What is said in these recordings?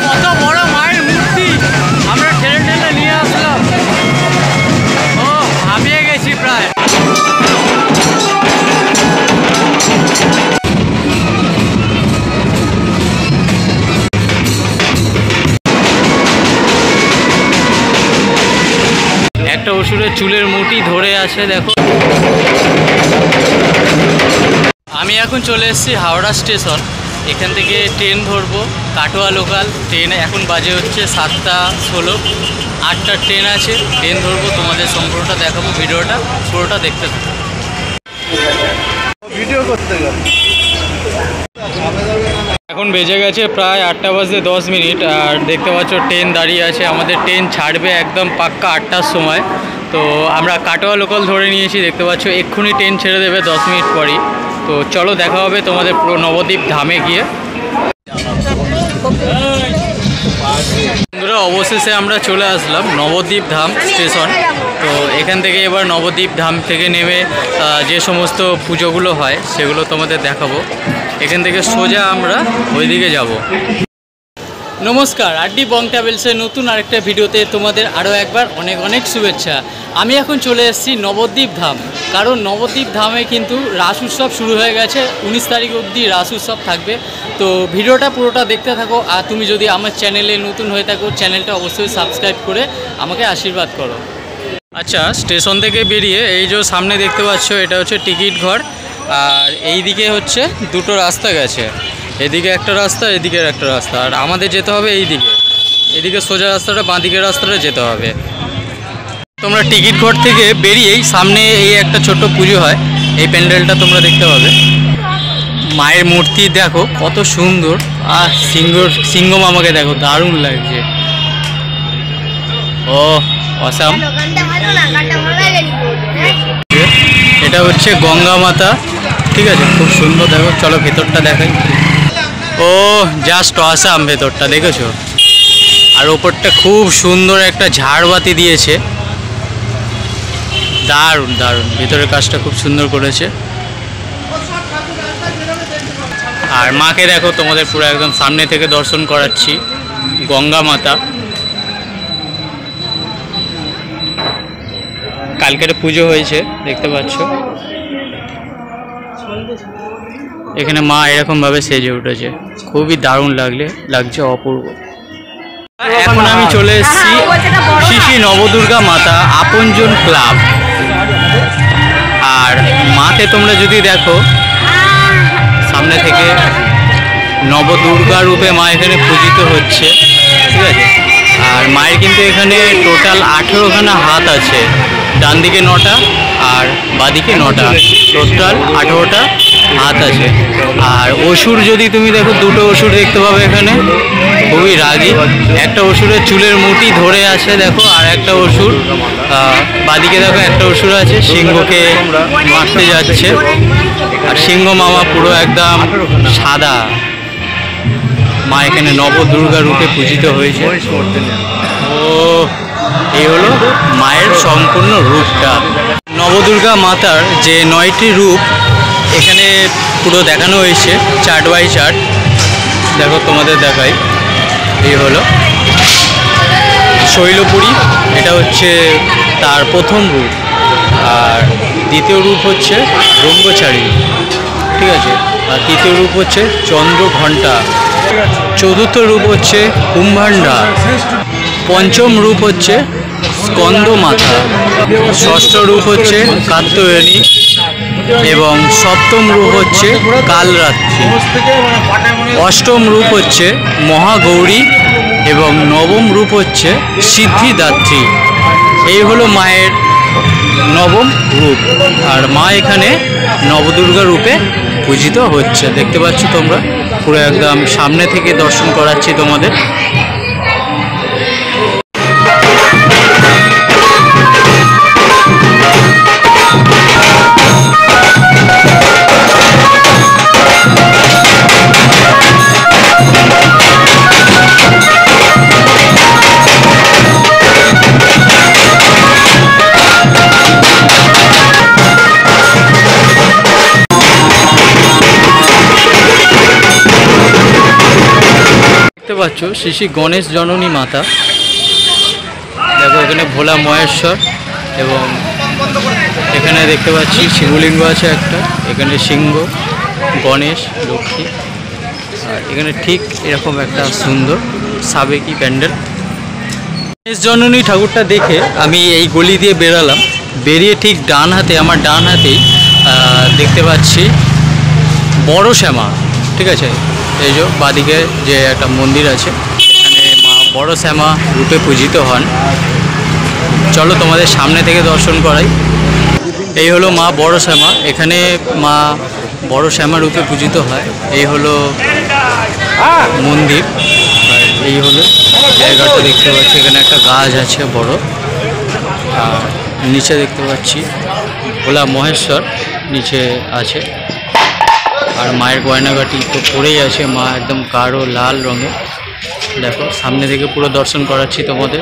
কত বড় মায়ের মূর্তি আমরা ঠেলে ঠেলে নিয়ে আসলাম। ও হাঁপিয়ে গেছি প্রায়। একটা অসুরের চুলের মুঠি ধরে আছে দেখো। আমি এখন চলে এসেছি হাওড়া স্টেশন। এখান থেকে ট্রেন ধরবো, কাটোয়া লোকাল ট্রেন। এখন বাজে হচ্ছে 7:16, 8টার ট্রেন আছে। ট্রেন ধরবো, তোমাদের সম্পূর্ণটা দেখাবো। ভিডিওটা পুরোটা দেখতে থাকো। ভিডিও করতে গেল। এখন বেজে গেছে প্রায় 8:10 আর দেখতে পাচ্ছ ট্রেন দাঁড়িয়ে আছে। আমাদের ট্রেন ছাড়বে একদম পাক্কা 8টার সময়। তো আমরা কাটোয়া লোকাল ধরে নিয়েছি, দেখতে পাচ্ছ এক্ষুনি ট্রেন ছেড়ে দেবে 10 মিনিট পরই। তো চলো দেখা হবে তোমাদের পুরো নবদ্বীপ ধামে গিয়ে। বন্ধুরা অবশেষে আমরা চলে আসলাম নবদ্বীপ ধাম স্টেশন। তো এখান থেকে এবার নবদ্বীপ ধাম থেকে নেমে যে সমস্ত পুজোগুলো হয় সেগুলো তোমাদের দেখাবো। এখান থেকে সোজা আমরা ওইদিকে যাব। নমস্কার, আরডি বং ট্রাভেলসের নতুন আরেকটা ভিডিওতে তোমাদের আরও একবার অনেক অনেক শুভেচ্ছা। আমি এখন চলে এসেছি নবদ্বীপ ধাম, কারণ নবদ্বীপ ধামে কিন্তু রাস উৎসব শুরু হয়ে গেছে। 19 তারিখ অবধি রাস উৎসব থাকবে। তো ভিডিওটা পুরোটা দেখতে থাকো। আর তুমি যদি আমার চ্যানেলে নতুন হয়ে থাকো, চ্যানেলটা অবশ্যই সাবস্ক্রাইব করে আমাকে আশীর্বাদ করো। আচ্ছা, স্টেশন থেকে বেরিয়ে এই যে সামনে দেখতে পাচ্ছ, এটা হচ্ছে টিকিট ঘর। আর এই দিকে হচ্ছে দুটো রাস্তা গেছে, এদিকে একটা রাস্তা, এদিকে একটা রাস্তা। আর আমাদের যেতে হবে এই দিকে, এদিকে সোজা রাস্তাটা, বাঁ দিকের রাস্তাটা যেতে হবে। তোমরা টিকিট ঘর থেকে বেরিয়েই সামনে এই একটা ছোট্ট পুজো হয়, এই প্যান্ডেলটা তোমরা দেখতে পাবে। মায়ের মূর্তি দেখো কত সুন্দর। আর সিংহ মামাকে দেখো, দারুণ লাগছে। ও অসাম। এটা হচ্ছে গঙ্গা মাতা, ঠিক আছে, খুব সুন্দর। দেখো চলো ভেতরটা দেখাই। ও জাস্ট অসাম ভেতরটা, দেখেছো? আর ওপরটা খুব সুন্দর একটা ঝাড়বাতি দিয়েছে, দারুণ দারুণ। ভেতরের কাজটা খুব সুন্দর করেছে। আর মাকে দেখো, তোমাদের পুরো একদম সামনে থেকে দর্শন করাচ্ছি। গঙ্গা মাতা, কালকের পুজো হয়েছে দেখতে পাচ্ছ। এখানে মা এরকম ভাবে সেজে উঠেছে, খুবই দারুণ লাগছে, অপূর্ব। এখন আমি চলে এসেছি শ্রী শ্রী নবদুর্গা মাতা আপনজন ক্লাব। আর মাকে তোমরা যদি দেখো সামনে থেকে, নবদুর্গা রূপে মা এখানে পূজিত হচ্ছে, ঠিক আছে। আর মায়ের কিন্তু এখানে টোটাল 18খানা হাত আছে, ডান দিকে 9টা আর বাদিকে 9টা, টোটাল 18টা হাত আছে। আর অসুর যদি তুমি দেখো, দুটো অসুর দেখতে পাবে এখানে, খুবই রাগী। একটা অসুরের চুলের মুঠি ধরে আছে দেখো, আর একটা অসুর বাদিকে দেখো একটা অসুর আছে, সিংহকে মারতে যাচ্ছে। আর সিংহ মামা পুরো একদম সাদা। মা এখানে নবদুর্গা রূপে পূজিত হয়েছে। ও এই হলো মায়ের সম্পূর্ণ রূপটা। নবদুর্গা মাতার যে 9টি রূপ এখানে পুরো দেখানো হয়েছে, চার্ট বাই চার্ট। দেখো তোমাদের দেখাই। এই হলো শৈলপুরী, এটা হচ্ছে তার প্রথম রূপ। আর দ্বিতীয় রূপ হচ্ছে ব্রহ্মচারী, ঠিক আছে। আর তৃতীয় রূপ হচ্ছে চন্দ্রঘণ্টা। চতুর্থ রূপ হচ্ছে কুম্ভান্ডা। পঞ্চম রূপ হচ্ছে স্কন্দ মাতা। ষষ্ঠ রূপ হচ্ছে কাত্যায়নী এবং সপ্তম রূপ হচ্ছে কালরাত্রি। অষ্টম রূপ হচ্ছে মহাগৌরী এবং নবম রূপ হচ্ছে সিদ্ধিদাত্রী। এই হলো মায়ের নবম রূপ। আর মা এখানে নবদুর্গা রূপে পূজিত হচ্ছে, দেখতে পাচ্ছ তোমরা। পুরো একদম সামনে থেকে দর্শন করাচ্ছি তোমাদের। পাচ্ছ শ্রী শ্রী গণেশ জননী মাতা। দেখো এখানে ভোলা মহেশ্বর এবং এখানে দেখতে পাচ্ছি শিবলিঙ্গ আছে একটা, এখানে সিংহ, গণেশ, লক্ষ্মী। আর এখানে ঠিক এরকম একটা সুন্দর সাবেকি প্যান্ডেল। গণেশ জননী ঠাকুরটা দেখে আমি এই গলি দিয়ে বেরালাম, বেরিয়ে ঠিক ডান হাতে, আমার ডান হাতেই দেখতে পাচ্ছি বড় শ্যামা। ঠিক আছে, এই যে বাদিকে যে একটা মন্দির আছে, এখানে মা বড় শ্যামা রূপে পূজিত হন। চলো তোমাদের সামনে থেকে দর্শন করাই। এই হলো মা বড় শ্যামা, এখানে মা বড় শ্যামা রূপে পূজিত হয়। এই হলো মন্দির, আর এই হলো জায়গাটা দেখতে পাচ্ছি। এখানে একটা গাছ আছে বড়, আর নিচে দেখতে পাচ্ছি ভোলা মহেশ্বর নিচে আছে। আর মায়ের গয়নাগাটি তো পরেই আছে, মা একদম গাঢ় লাল রঙের। দেখো সামনে থেকে পুরো দর্শন করাচ্ছি তোমাদের।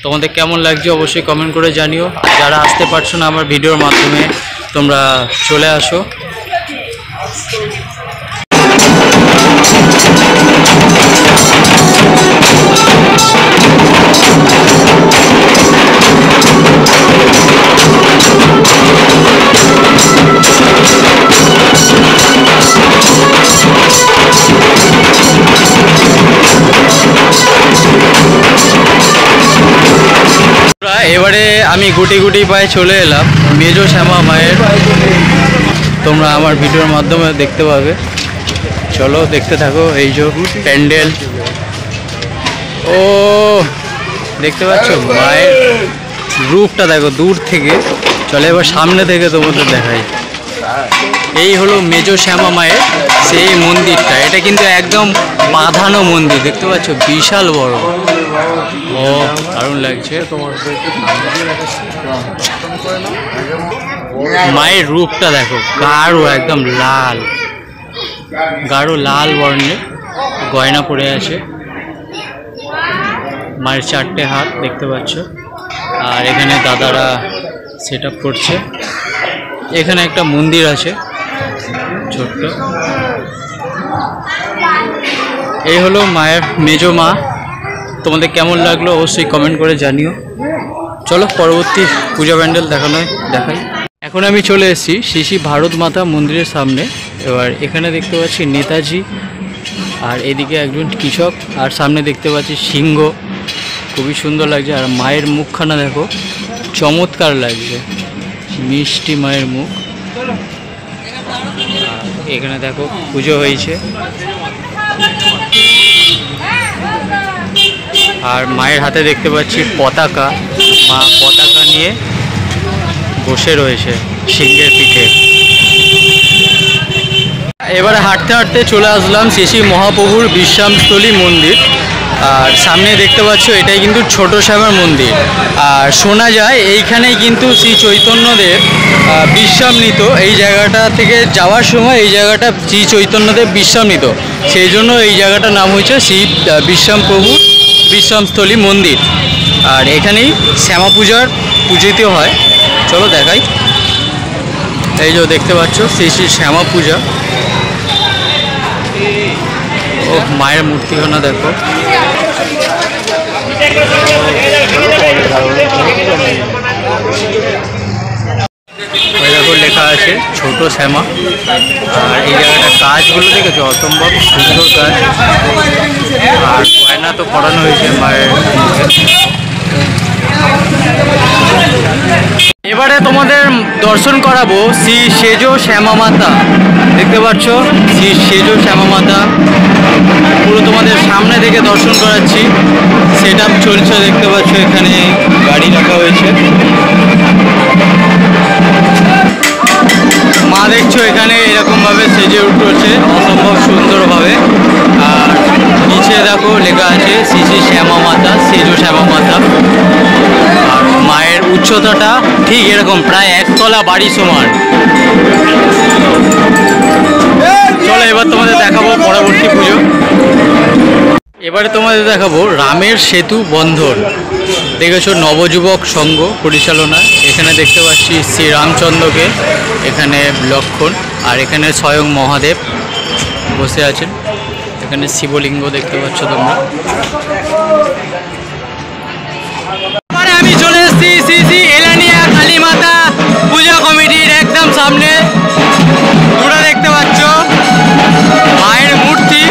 তোমাদের কেমন লাগছে অবশ্যই কমেন্ট করে জানিও। আর যারা আসতে পারছো না আমার ভিডিওর মাধ্যমে, তোমরা চলে আসো। এবারে আমি গুটি গুটি পায়ে চলে এলাম মেজো শ্যামা মায়ের, তোমরা আমার ভিডিওর মাধ্যমে দেখতে পাবে। চলো দেখতে থাকো। এই যে প্যান্ডেল, ও দেখতে পাচ্ছ মায়ের রূপটা দেখো দূর থেকে। চলো এবার সামনে থেকে তোমাদের দেখাই। এই হলো মেজো শ্যামা মায়ের সেই মন্দিরটা। এটা কিন্তু একদম বাঁধানো মন্দির, দেখতে পাচ্ছ বিশাল বড়। ও দারুণ লাগছে। মায়ের রূপটা দেখো, গাঢ় একদম লাল, গাঢ় লাল বর্ণের গয়না পরে আছে। মায়ের চারটে হাত দেখতে পাচ্ছ। আর এখানে দাদারা সেট আপ করছে। এখানে একটা মন্দির আছে ছোট্ট। এই হলো মায়ের মেজো মা। তোমাদের কেমন লাগলো অবশ্যই কমেন্ট করে জানিও। চলো পরবর্তী পূজা প্যান্ডেল দেখাই। এখন আমি চলে এসেছি শ্রী শ্রী ভারত মাতা মন্দিরের সামনে। এবার এখানে দেখতে পাচ্ছি নেতাজি, আর এদিকে একজন কৃষক, আর সামনে দেখতে পাচ্ছি সিংহ। খুবই সুন্দর লাগছে। আর মায়ের মুখখানা দেখো, চমৎকার লাগছে, মিষ্টি মায়ের মুখ। এখানে দেখো পুজো হয়েছে, আর মায়ের হাতে দেখতে পাচ্ছি পতাকা। মা পতাকা নিয়ে বসে রয়েছে সিংহের পিঠে। এবারে হাঁটতে হাঁটতে চলে আসলাম শ্রী শ্রী মহাপ্রভুর বিশ্রামস্থলী মন্দির। আর সামনে দেখতে পাচ্ছ এটাই কিন্তু ছোট শ্যামার মন্দির। আর শোনা যায় এইখানেই কিন্তু শ্রী চৈতন্যদেব বিশ্রাম নিত। এই জায়গাটা থেকে যাওয়ার সময় এই জায়গাটা শ্রী চৈতন্যদেব বিশ্রাম নিত, সেই জন্য এই জায়গাটার নাম হয়েছে শ্রী বিশ্রামপ্রভুর বিশ্রামস্থলী মন্দির। আর এখানেই শ্যামা পূজার পূজিত হয়। চলো দেখাই। এই যে দেখতে পাচ্ছ শ্রী শ্রী শ্যামা পূজা। ও মায়ের মূর্তিখানা দেখো। দেখো লেখা আছে ছোট শ্যামা। আর এই জায়গাটা কাজগুলো দেখেছো, অসম্ভব সুন্দর কাজ। আর গয়না তো পরানো হয়েছে মায়ের মুখে। এবারে তোমাদের দর্শন করাবো শ্রী সেজো শ্যামা মাতা। দেখতে পাচ্ছ শ্রী সেজো শ্যামা মাতা, পুরো তোমাদের সামনে থেকে দর্শন করাচ্ছি। সেট আপ চলছে, দেখতে পাচ্ছ এখানে গাড়ি রাখা হয়েছে। মা দেখছো এখানে এরকমভাবে সেজে উঠছে অসম্ভব সুন্দরভাবে। আর নিচে দেখো লেখা আছে শ্রী শ্রী শ্যামা মাতা, সেজো শ্যামা মাতা। আর মায়ের উচ্চতাটা ঠিক এরকম প্রায় একতলা বাড়ি সমান। চলো এবার তোমাদের দেখাবো পরবর্তী পুজো। এবারে তোমাদের দেখাবো রামের সেতু বন্ধন। দেখেছো নবযুবক সংঘ পরিচালনায়। এখানে দেখতে পাচ্ছি শ্রী রামচন্দ্রকে, এখানে লক্ষণ, আর এখানে স্বয়ং মহাদেব বসে আছেন। এখানে শিবলিঙ্গ দেখতে পাচ্ছ তোমরা। আমি চলে এসেছি শ্রী শ্রী এলানিয়া কালী মাতা পূজা কমিটির একদম সামনে। তোমরা দেখতে পাচ্ছ মায়ের মূর্তি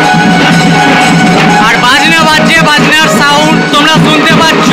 আর বাজনা বাজছে, বাজনার সাউন্ড তোমরা শুনতে পাচ্ছ।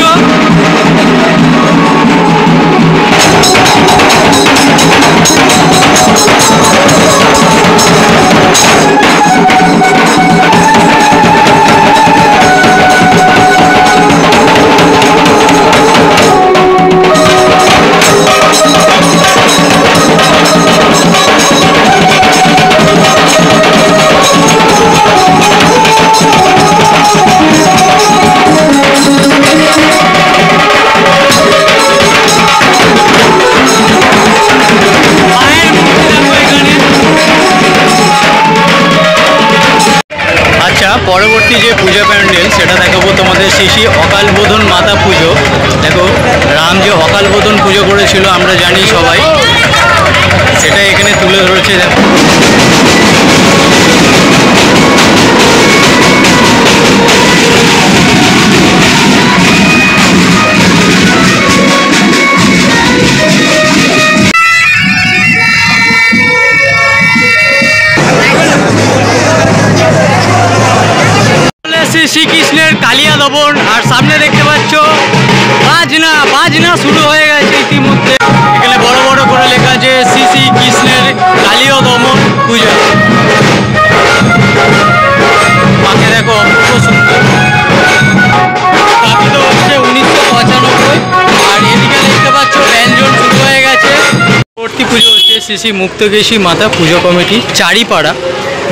পরবর্তী যে পূজা প্যান্ডেল সেটা দেখাবো তোমাদের শ্রী শ্রী অকালবোধন মাতা পুজো। দেখো রাম যে অকালবোধন পুজো করেছিল আমরা জানি সবাই, সেটা এখানে তুলে ধরেছে। দেখো শ্রীকৃষ্ণের কালিয়া দমন, আর সামনে দেখতে পাচ্ছ বাজনা বাজনা শুরু হয়ে গেছে ইতিমধ্যে। এখানে বড় বড় করে লেখা আছে শ্রী শ্রী কৃষ্ণের কালিয়া দমন পূজা। মাকে দেখো অপূর্ব সুন্দর, স্থাপিত হচ্ছে 1995। আর এদিকে দেখতে পাচ্ছ ব্যঞ্জন শুরু হয়ে গেছে। পরবর্তী পুজো হচ্ছে শ্রী শ্রী মুক্তকেশী মাতা পুজো কমিটি চারিপাড়া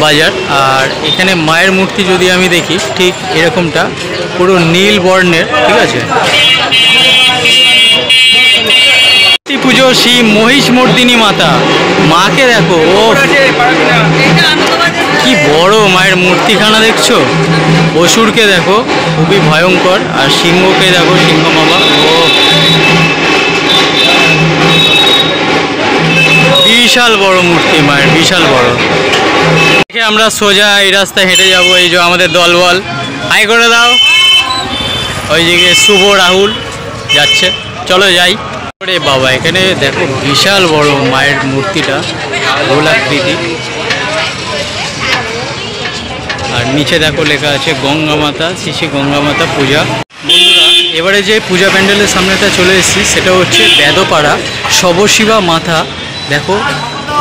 বাজার। আর এখানে মায়ের মূর্তি যদি আমি দেখি ঠিক এরকমটা পুরো নীল বর্ণের, ঠিক আছে। পুজো শ্রী মহিষমর্দিনী মাতা, মাকে দেখো ও কি বড় মায়ের মূর্তিখানা দেখছো। অসুরকে দেখো খুবই ভয়ঙ্কর, আর সিংহকে দেখো সিংহ মামা, ও বিশাল বড় মূর্তি মায়ের, বিশাল বড়। আমরা সোজা এই রাস্তায় হেঁটে যাবো। এই যে আমাদের দলবল, হাই করে দাও। ওই দিকে শুভ রাহুল যাচ্ছে, চলো যাই। ওরে বাবা, এখানে দেখো বিশাল বড় মায়ের মূর্তিটা, গোলাকৃতি। আর নিচে দেখো লেখা আছে গঙ্গা মাতা, শ্রী শ্রী গঙ্গা মাতা পূজা। বন্ধুরা এবারে যে পূজা প্যান্ডেলের সামনেটা চলে এসেছি সেটা হচ্ছে বেদপাড়া শবশিবা মাতা। দেখো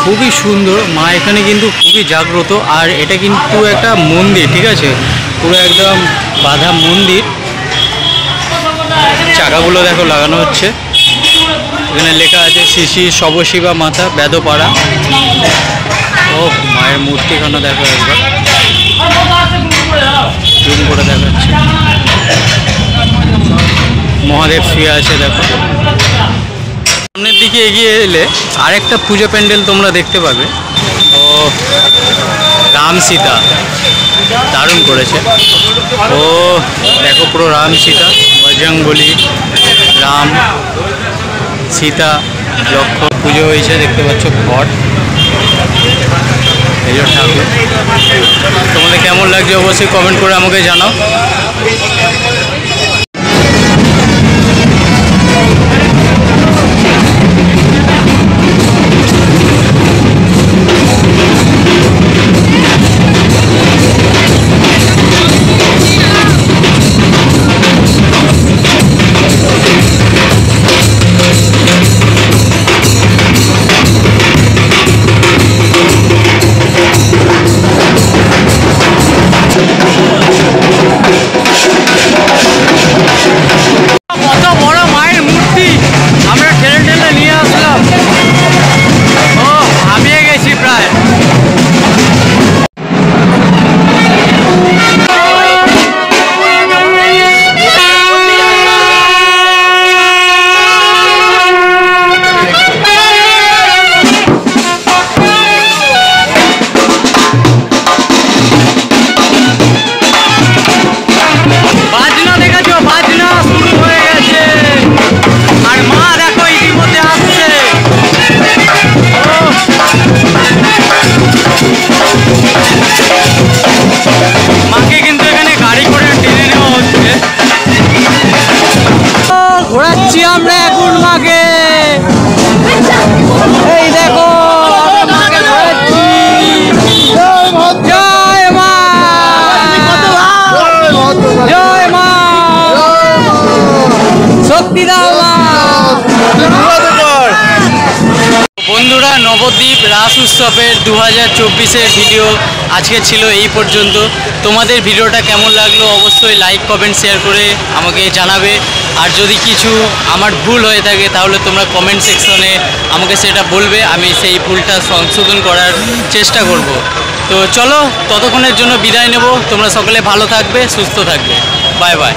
খুবই সুন্দর মা, এখানে কিন্তু খুবই জাগ্রত। আর এটা কিন্তু একটা মন্দির, ঠিক আছে, পুরো একদম বাঁধা মন্দির। চাকাগুলো দেখো লাগানো হচ্ছে। এখানে লেখা আছে শ্রী শ্রী শবশিবা মাতা বেদপাড়া। ও মায়ের মূর্তিখানা দেখো একবার জুম করে দেখাচ্ছে। মহাদেব শুয়ে আছে দেখো। সামনের দিকে এগিয়ে এলে আরেকটা পুজো প্যান্ডেল তোমরা দেখতে পাবে। ও রাম সীতা দারুণ করেছে। ও দেখো পুরো রাম সীতা, বজরংবলী, রাম সীতা লক্ষ্মণ পুজো হয়েছে দেখতে পাচ্ছ। ঘট এই যে ঠাকুর। তোমাদের কেমন লাগছে অবশ্যই কমেন্ট করে আমাকে জানাও। নবদ্বীপ রাস উৎসবের 2024-এর ভিডিও আজকে ছিল এই পর্যন্ত। তোমাদের ভিডিওটা কেমন লাগলো অবশ্যই লাইক কমেন্ট শেয়ার করে আমাকে জানাবে। আর যদি কিছু আমার ভুল হয়ে থাকে তাহলে তোমরা কমেন্ট সেকশনে আমাকে সেটা বলবে, আমি সেই ভুলটা সংশোধন করার চেষ্টা করব। তো চলো ততক্ষণের জন্য বিদায় নেব। তোমরা সকলে ভালো থাকবে, সুস্থ থাকবে। Bye bye.